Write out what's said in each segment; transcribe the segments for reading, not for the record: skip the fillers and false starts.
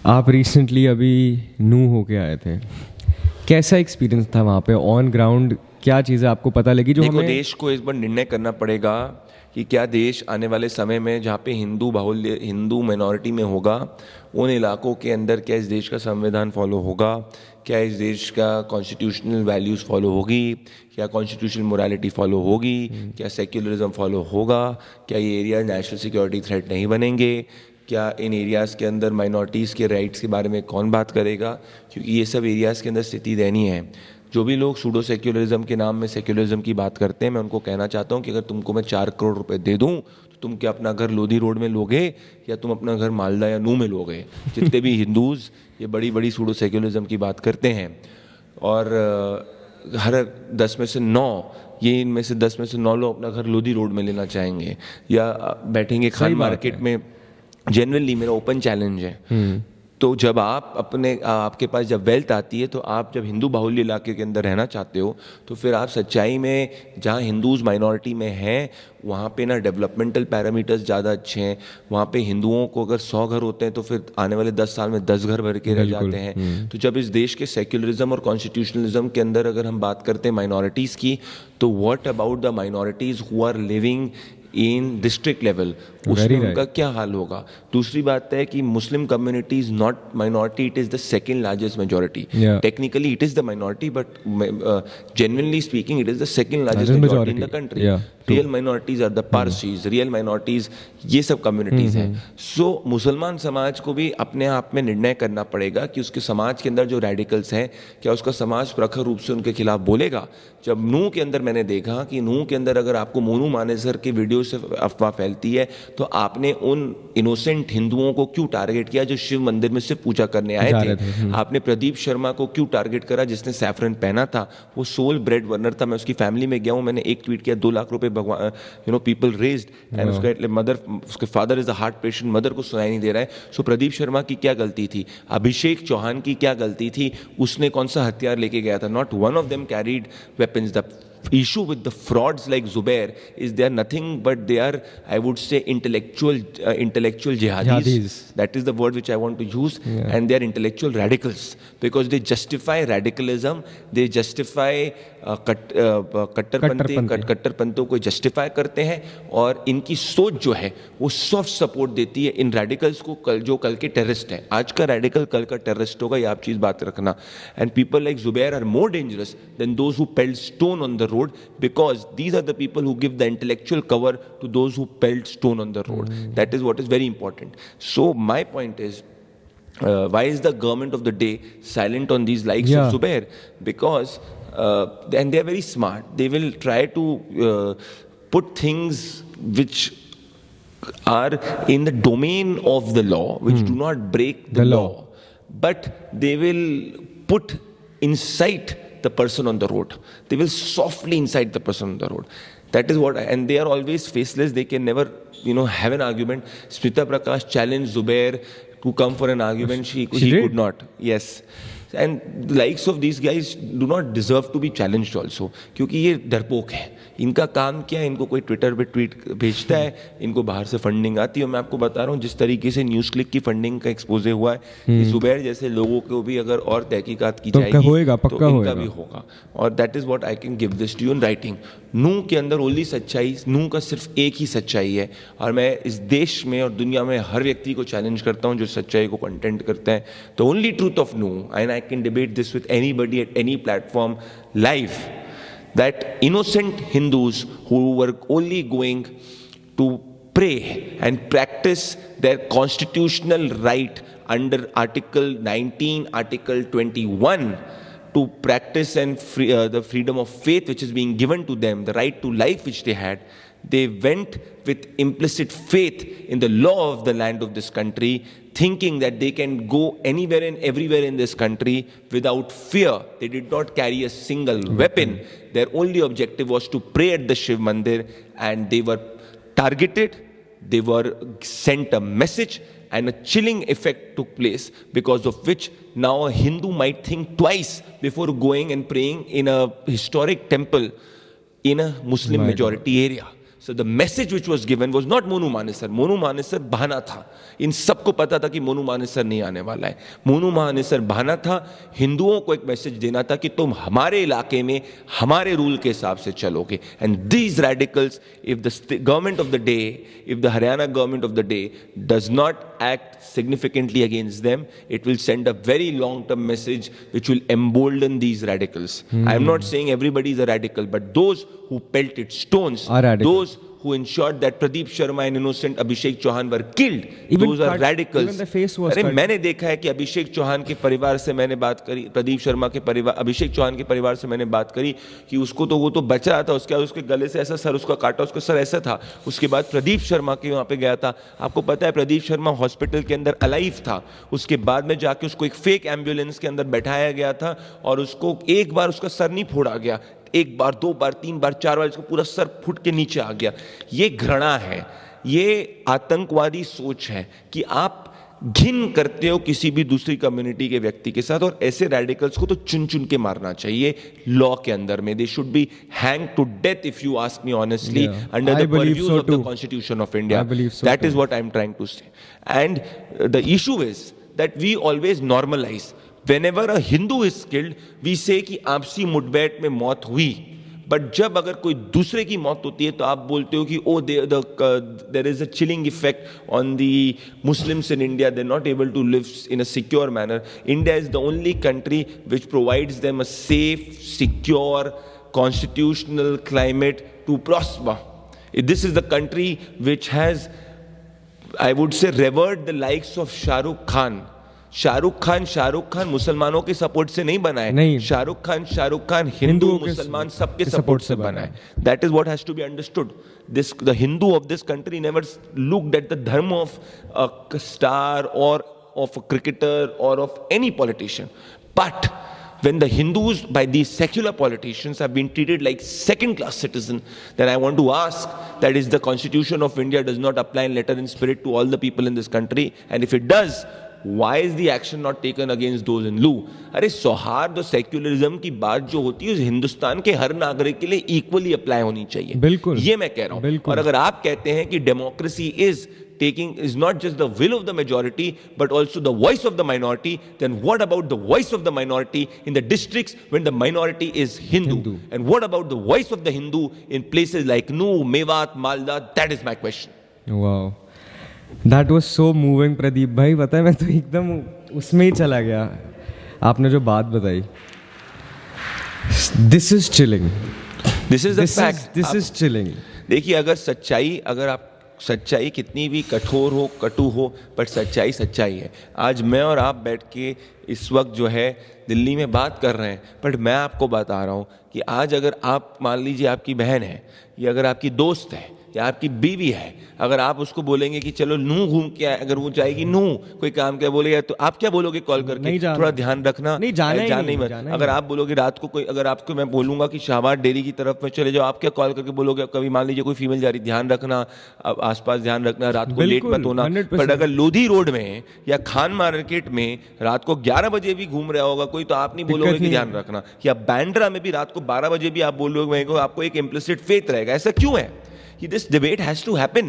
आप रिसेंटली अभी नू होके आए थे, कैसा एक्सपीरियंस था वहाँ पे ऑन ग्राउंड? क्या चीज़ें आपको पता लगी जो देखो, हमें देश को इस बार निर्णय करना पड़ेगा कि क्या देश आने वाले समय में जहाँ पे हिंदू बाहुल्य, हिंदू माइनॉरिटी में होगा, उन इलाकों के अंदर क्या इस देश का संविधान फॉलो होगा, क्या इस देश का कॉन्स्टिट्यूशनल वैल्यूज़ फॉलो होगी, क्या कॉन्स्टिट्यूशनल मोरालिटी फॉलो होगी, क्या सेक्युलरिज्म फॉलो होगा, क्या ये एरिया नेशनल सिक्योरिटी थ्रेट नहीं बनेंगे, क्या इन एरियाज़ के अंदर माइनॉरिटीज़ के राइट्स के बारे में कौन बात करेगा, क्योंकि ये सब एरियाज़ के अंदर स्थिति दयनीय है। जो भी लोग सूडो सेक्युलरिज्म के नाम में सेक्युलरिज्म की बात करते हैं, मैं उनको कहना चाहता हूँ कि अगर तुमको मैं 4 करोड़ रुपए दे दूँ तो तुम क्या अपना घर लोधी रोड में लोगे या तुम अपना घर मालदा या नू में लोगे? जितने भी हिंदूज़ ये बड़ी बड़ी सूडो सेक्युलरिज्म की बात करते हैं, और हर 10 में से 9 ये इनमें से 10 में से 9 लोग अपना घर लोधी रोड में लेना चाहेंगे या बैठेंगे खान मार्केट में। जेन्युइनली मेरा ओपन चैलेंज है। तो जब आप आपके पास जब वेल्थ आती है, तो आप जब हिंदू बाहुल्य इलाके के अंदर रहना चाहते हो, तो फिर आप सच्चाई में जहाँ हिंदूज़ माइनॉरिटी में हैं वहाँ पे ना डेवलपमेंटल पैरामीटर्स ज़्यादा अच्छे हैं। वहाँ पे हिंदुओं को अगर 100 घर होते हैं तो फिर आने वाले 10 साल में 10 घर भर के रह जाते हैं। तो जब इस देश के सेक्युलरिज्म और कॉन्स्टिट्यूशनलिज्म के अंदर अगर हम बात करते हैं माइनॉरिटीज़ की, तो what about the minorities who are living in district level, उसमें उनका क्या हाल होगा? दूसरी बात है कि Muslim community is not minority, it is the second largest majority. Technically it is the minority, but genuinely speaking it is the second largest majority in the country. Real minorities are the Parsis, real minorities ये सब communities हैं। सो मुसलमान समाज को भी अपने आप में निर्णय करना पड़ेगा कि उसके समाज के अंदर जो रेडिकल्स हैं, क्या उसका समाज प्रखर रूप से उनके खिलाफ बोलेगा? जब नूह के अंदर मैंने देखा कि नूह के अंदर अगर आपको मोनू मानेसर के वीडियो से अफवाह फैलती है, तो आपने उन इनोसेंट हिंदुओं को क्यों टारगेट किया जो शिव मंदिर में सिर्फ पूजा करने आए थे? आपने प्रदीप शर्मा को क्यों टारगेट करा जिसने सैफरन पहना था? वो सोल ब्रेड वर्नर था। मैं उसकी फैमिली में गया हूँ, मैंने एक ट्वीट किया, 2 लाख रुपए भगवान पीपल रेज्ड, एंड उसका मदर, उसके father is a heart patient, mother को सुनाई नहीं दे रहा है। सो प्रदीप शर्मा की क्या गलती थी? अभिषेक चौहान की क्या गलती थी? उसने कौन सा हथियार लेके गया था? Not one of them carried weapons. The issue with the frauds like Zubair is they are nothing but they are, I would say, intellectual jihadis. That is the word which I want to use. And they are intellectual radicals because they justify radicalism, they justify कट्टरपंथियों को justify करते हैं, और इनकी सोच जो है वो soft support देती है इन रेडिकल्स को, जो कल के टेररिस्ट हैं। आज का रेडिकल कल का टेररिस्ट होगा, ये आप चीज़ बात रखना। And people like Zubair are more dangerous than those who pelted stone on the road, because these are the people who give the intellectual cover to those who pelted stone on the road. That is what is very important. So my point is, why is the government of the day silent on these likes of Zubair? Because and they are very smart. They will try to put things which are in the domain of the law, which do not break the law, but they will put incite the person on the road. They will softly incite the person on the road. That is what, and they are always faceless. They can never, have an argument. Smita Prakash challenged Zubair to come for an argument. She could not. Yes. And the likes of these guys do not deserve to be challenged also, क्योंकि ये डरपोक है। इनका काम क्या है? इनको कोई ट्विटर पे ट्वीट भेजता है, इनको बाहर से फंडिंग आती है। मैं आपको बता रहा हूँ, जिस तरीके से न्यूज़ क्लिक की फंडिंग का एक्सपोजे हुआ है, जुबैर जैसे लोगों को भी अगर और तहकीकात की जाएगी तो इनका भी होगा। और that is what I can give this to you in writing. Nuh के अंदर ओनली सच्चाई, नूह का सिर्फ एक ही सच्चाई है, और मैं इस देश में और दुनिया में हर व्यक्ति को चैलेंज करता हूँ जो सच्चाई को कंटेंट करता है। The only truth of Nuh, and I can debate this with anybody at any platform live, that innocent Hindus who were only going to pray and practice their constitutional right under Article 19, Article 21, to practice and the freedom of faith which is being given to them, the right to life which they had, they went with implicit faith in the law of the land of this country, thinking that they can go anywhere and everywhere in this country without fear. They did not carry a single weapon. Their only objective was to pray at the Shiv Mandir, and they were targeted, they were sent a message, and a chilling effect took place, because of which now a Hindu might think twice before going and praying in a historic temple in a Muslim majority area. So the message which was given was not Monu Manesar. Monu Manesar बहाना था. इन सबको पता था कि मोनू मानेसर नहीं आने वाला है. मोनू मानेसर बहाना था. हिंदुओं को एक मैसेज देना था कि तुम हमारे इलाके में हमारे रूल के हिसाब से चलोगे. And these radicals, if the government of the day, if the Haryana government of the day does not act significantly against them, it will send a very long-term message which will embolden these radicals. I am not saying everybody is a radical, but those who pelted stones, those who ensured that Pradeep Sharma and innocent Abhishek Chauhan were killed, those are radicals. Even the face was अरे cut. मैंने देखा है कि अभिषेक चौहान के परिवार से मैंने बात करी, प्रदीप शर्मा के परिवार, अभिषेक चौहान के परिवार से मैंने बात करी कि उसको तो वो तो बचा रहा था, उसके बाद उसके गले से ऐसा सर उसका काटा, उसका सर ऐसा था. उसके बाद प्रदीप शर्मा के वहाँ पे गया था. आपको पता है प्रदीप शर्मा हॉस्पिटल के अंदर अलाइव था. उसके बाद में जाके उसको एक फेक एम्बुलेंस के अंदर बैठाया गया था और उसको एक बार उसका सर नहीं फोड़ा गया, एक बार, दो बार, तीन बार, चार बार इसको पूरा सर फुट के नीचे आ गया. ये घृणा है, ये आतंकवादी सोच है कि आप घिन करते हो किसी भी दूसरी कम्युनिटी के व्यक्ति के साथ. और ऐसे रेडिकल्स को तो चुन चुन के मारना चाहिए लॉ के अंदर में. They should be hang to death if you ask me honestly under the purviews of the constitution of India. That is what I am trying to say. And the issue is that we always normalise. Whenever a Hindu is killed, we say कि आपसी मुठभेड़ में मौत हुई. But जब अगर कोई दूसरे की मौत होती है तो आप बोलते हो कि oh there is a chilling effect on the Muslims in India. They are not able to live in a secure manner. India is the only country which provides them a safe, secure, constitutional climate to prosper. This is the country which has, I would say, revered the likes of Shah Rukh Khan. Shahrukh Khan मुसलमानों के support से नहीं बना है. शाहरुख खान हिंदू मुसलमान सबके support से बना है. That is what has to be understood. This the Hindu of this country never looked at the dharma of a star or of a cricketer or of any politician. But when the Hindus by these secular politicians have been treated like second class citizens, then I want to ask, that is the Constitution of India does not apply in letter and spirit to all the people in this country, and if it does, why is the action not taken against those in lieu? अरे सौहार्द और secularism की बात जो होती है हिंदुस्तान के हर नागरिक के लिए इक्वली अप्लाई होनी चाहिए. बिल्कुल, ये मैं कह रहा हूं. और अगर आप कहते हैं कि democracy is is not just the will of the majority but also the voice of the minority, then what about the voice of the minority in the districts when the minority is Hindu? And what about the voice of the Hindu in places like Nuh, Mewat, Malda? That is my question. Wow, that was so moving Pradeep भाई. पता है मैं तो एकदम उसमें ही चला गया आपने जो बात बताई. This is chilling. This is the fact. This is chilling. देखिए, अगर सच्चाई कितनी भी कठोर हो, कटु हो, पर सच्चाई है. आज मैं और आप बैठ के इस वक्त जो है दिल्ली में बात कर रहे हैं, बट मैं आपको बता रहा हूँ कि आज अगर आप मान लीजिए आपकी बहन है या अगर आपकी दोस्त है या आपकी बीवी है, अगर आप उसको बोलेंगे कि चलो नूह घूम के आए, अगर वो जाएगी नूह कोई काम क्या बोलेगा तो आप क्या बोलोगे कॉल करके, थोड़ा ध्यान रखना, नहीं जाना. अगर आप बोलोगे रात को कोई, अगर आपको मैं बोलूंगा कि शाहबाद डेरी की तरफ में चले जाओ, आप क्या कॉल करके बोलोगे? कभी मान लीजिए कोई फीमेल जा रही, ध्यान रखना, आसपास ध्यान रखना, रात को लेट मत होना. बट अगर लोधी रोड में या खान मार्केट में रात को 11 बजे भी घूम रहा होगा कोई, तो आप नहीं बोलोगे कि ध्यान रखना. या बैंड्रा में भी रात को 12 बजे भी आप बोलोगे, आपको एक इम्प्लिसिट फेथ रहेगा. ऐसा क्यों है? This debate has to happen,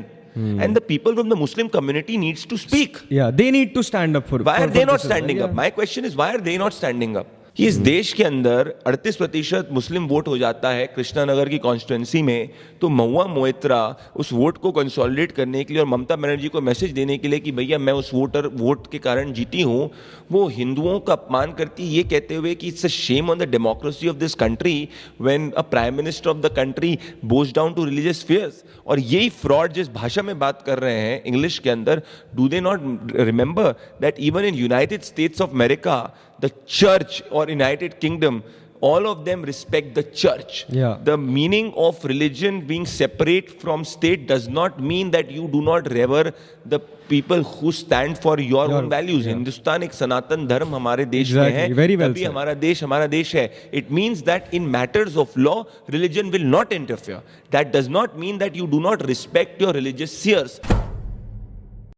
and the people from the Muslim community needs to speak. Yeah, they need to stand up for. Why are they not standing up? My question is, why are they not standing up? कि इस देश के अंदर 38% मुस्लिम vote हो जाता है कृष्णानगर की constituency में, तो महुआ मोइत्रा उस वोट को कंसोलिडेट करने के लिए और ममता बनर्जी को मैसेज देने के लिए कि भैया मैं उस वोट के कारण जीती हूँ, वो हिंदुओं का अपमान करती ये कहते हुए कि it's a shame on the democracy of this country when a prime minister of the country bows down to religious fairs. और यही फ्रॉड जिस भाषा में बात कर रहे हैं इंग्लिश के अंदर, do they not remember that even in United states of America the church or United Kingdom, all of them respect the church. Yeah. The meaning of religion being separate from state does not mean that you do not revere the people who stand for your own values. Yeah. Hindustan एक सनातन धर्म हमारे देश में है, तभी हमारा देश है. It means that in matters of law, religion will not interfere. That does not mean that you do not respect your religious seers.